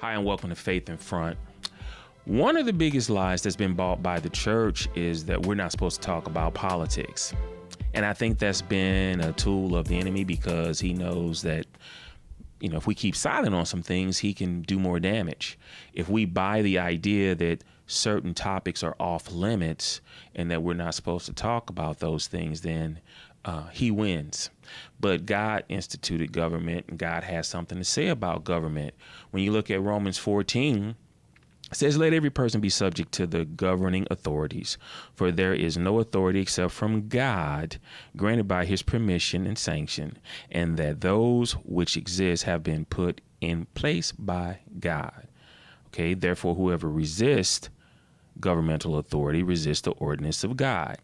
Hi, and welcome to Faith in Front. One of the biggest lies that's been bought by the church is that we're not supposed to talk about politics. And I think that's been a tool of the enemy because he knows that, if we keep silent on some things, he can do more damage. If we buy the idea that certain topics are off limits and that we're not supposed to talk about those things, then he wins. But God instituted government, and God has something to say about government. When you look at Romans 14, it says, "Let every person be subject to the governing authorities, for there is no authority except from God, granted by his permission and sanction, and that those which exist have been put in place by God." Okay, therefore, whoever resists governmental authority resists the ordinance of God.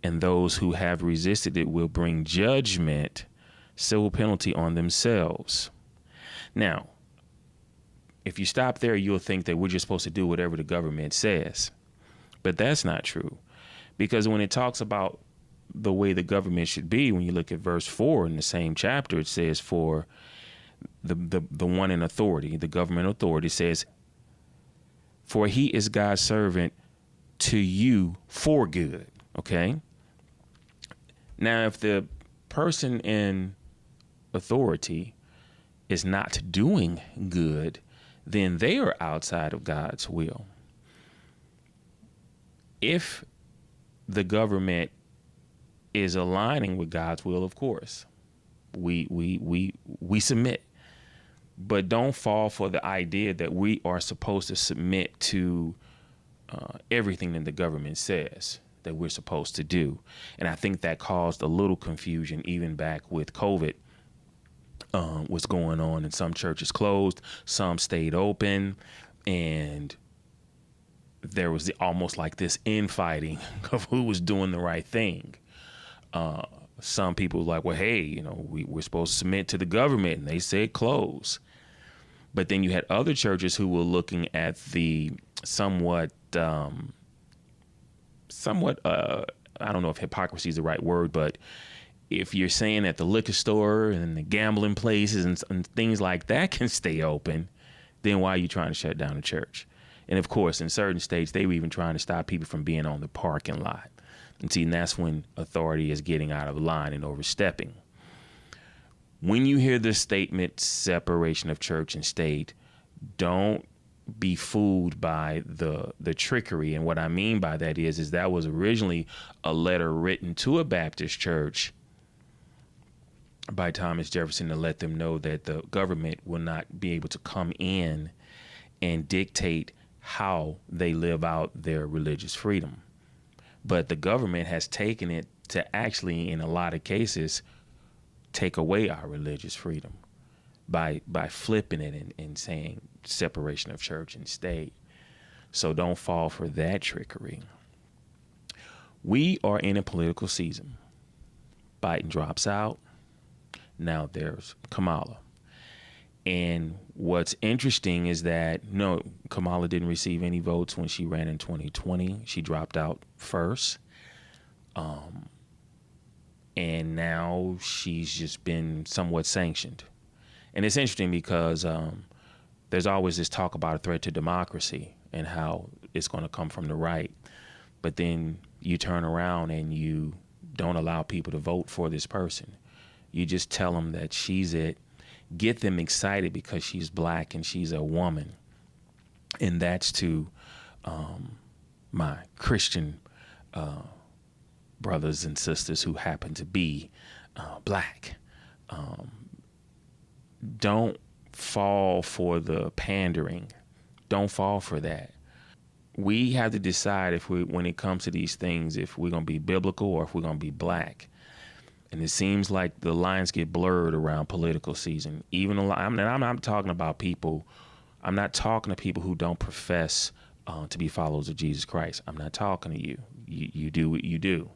And those who have resisted it will bring judgment, civil penalty on themselves. Now, if you stop there, you'll think that we're just supposed to do whatever the government says. But that's not true. Because when it talks about the way the government should be, when you look at verse 4 in the same chapter, it says for the one in authority, the government authority says, "For he is God's servant to you for good." Okay? Now, if the person in authority is not doing good, then they are outside of God's will. If the government is aligning with God's will, of course, we submit. But don't fall for the idea that we are supposed to submit to everything that the government says that we're supposed to do. And I think that caused a little confusion even back with COVID. What's going on, and some churches closed, some stayed open, and there was almost like this infighting of who was doing the right thing. Some people were like, well, hey, we're supposed to submit to the government, and they said close. But then you had other churches who were looking at the somewhat I don't know if hypocrisy is the right word, but if you're saying that the liquor store and the gambling places and things like that can stay open, then why are you trying to shut down the church? And of course, in certain states, they were even trying to stop people from being on the parking lot. And see, and that's when authority is getting out of line and overstepping. When you hear the statement, separation of church and state, don't be fooled by the trickery. And what I mean by that is that was originally a letter written to a Baptist church by Thomas Jefferson to let them know that the government will not be able to come in and dictate how they live out their religious freedom. But the government has taken it to actually, in a lot of cases, take away our religious freedom by flipping it and saying separation of church and state. So don't fall for that trickery. We are in a political season. Biden drops out. Now there's Kamala. And what's interesting is that, no, Kamala didn't receive any votes when she ran in 2020. She dropped out first. And now she's just been somewhat sanctioned. And it's interesting because there's always this talk about a threat to democracy and how it's going to come from the right. But then you turn around and you don't allow people to vote for this person. You just tell them that she's it, get them excited because she's black and she's a woman. And that's to my Christian brothers and sisters who happen to be black. Don't fall for the pandering. Don't fall for that. We have to decide when it comes to these things, if we're going to be biblical or if we're going to be black. And it seems like the lines get blurred around political season. I'm not talking about people. I'm not talking to people who don't profess to be followers of Jesus Christ. I'm not talking to you. You do what you do.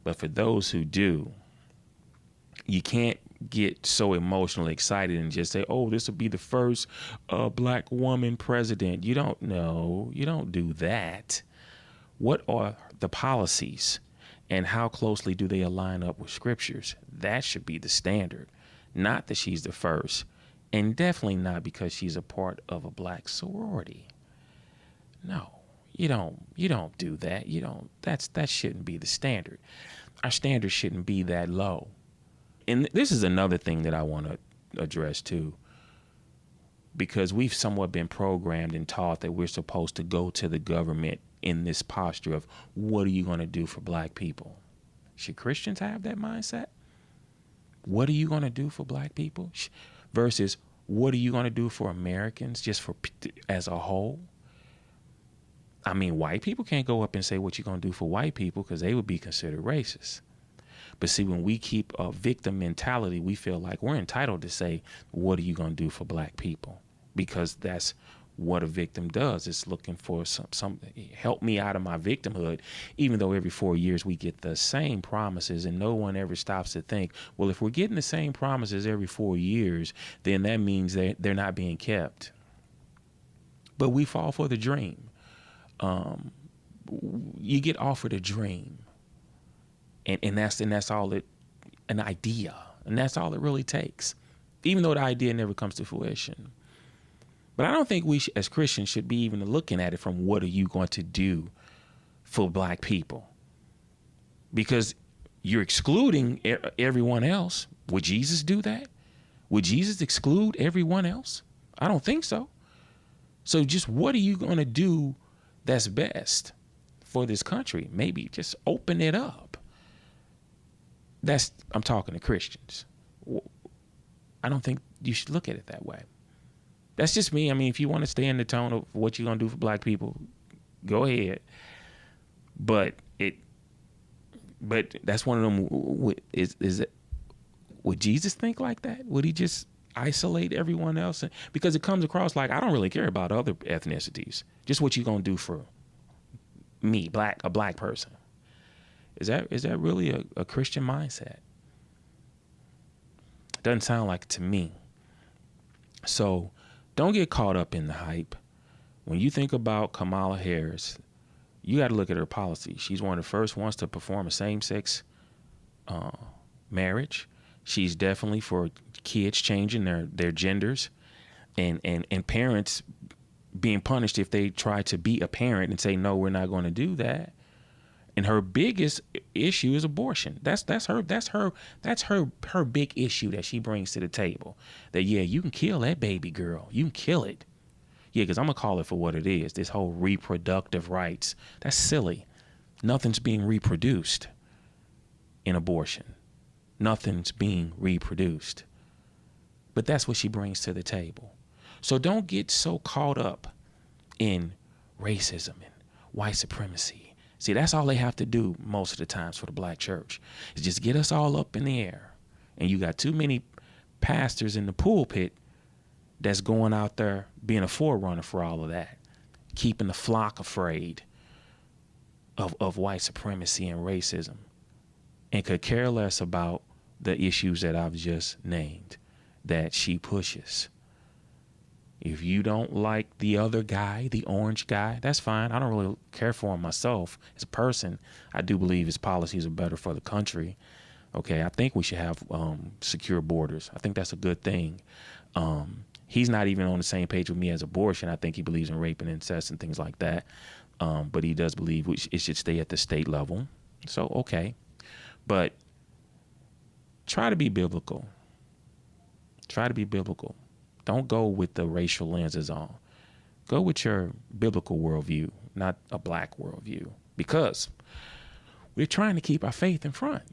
But for those who do, you can't get so emotionally excited and just say, oh, this will be the first black woman president. You don't know. You don't do that. What are the policies and how closely do they align up with scriptures? That should be the standard. Not that she's the first. And definitely not because she's a part of a black sorority. No, you don't do that. That shouldn't be the standard. Our standard shouldn't be that low. And this is another thing that I want to address too, because we've somewhat been programmed and taught that we're supposed to go to the government in this posture of, what are you going to do for black people? Should Christians have that mindset? What are you going to do for black people? Versus, what are you going to do for Americans, just for as a whole? I mean, white people can't go up and say what you're going to do for white people, because they would be considered racist. But see, when we keep a victim mentality, we feel like we're entitled to say, what are you going to do for black people? Because that's what a victim does. It's looking for some help me out of my victimhood, even though every 4 years we get the same promises and no one ever stops to think, well, if we're getting the same promises every 4 years, then that means they're not being kept. But we fall for the dream. You get offered a dream. And that's all an idea. And that's all it really takes, even though the idea never comes to fruition. But I don't think we as Christians should be even looking at it from, what are you going to do for black people? Because you're excluding everyone else. Would Jesus do that? Would Jesus exclude everyone else? I don't think so. So just what are you going to do that's best for this country? Maybe just open it up. I'm talking to Christians. I don't think you should look at it that way. That's just me. I mean, if you want to stay in the tone of what you're going to do for black people, go ahead. But that's one of them. Would Jesus think like that? Would he just isolate everyone else? Because it comes across like, I don't really care about other ethnicities. Just what you going to do for me, a black person. Is that really a Christian mindset? Doesn't sound like it to me. So don't get caught up in the hype. When you think about Kamala Harris, you got to look at her policy. She's one of the first ones to perform a same-sex marriage. She's definitely for kids changing their genders and parents being punished if they try to be a parent and say, no, we're not going to do that. And her biggest issue is abortion. That's her big issue that she brings to the table. That, yeah, you can kill that baby girl. You can kill it. Yeah, because I'm going to call it for what it is. This whole reproductive rights. That's silly. Nothing's being reproduced in abortion. Nothing's being reproduced. But that's what she brings to the table. So don't get so caught up in racism and white supremacy. See, that's all they have to do most of the times for the black church, is just get us all up in the air. And you got too many pastors in the pulpit that's going out there being a forerunner for all of that, keeping the flock afraid of white supremacy and racism, and could care less about the issues that I've just named that she pushes. If you don't like the other guy, the orange guy, that's fine. I don't really care for him myself as a person. I do believe his policies are better for the country. Okay, I think we should have secure borders. I think that's a good thing. He's not even on the same page with me as abortion. I think he believes in rape and incest and things like that. But he does believe it should stay at the state level. So, okay. But try to be biblical. Try to be biblical. Don't go with the racial lenses on. Go with your biblical worldview, not a black worldview, because we're trying to keep our faith in front.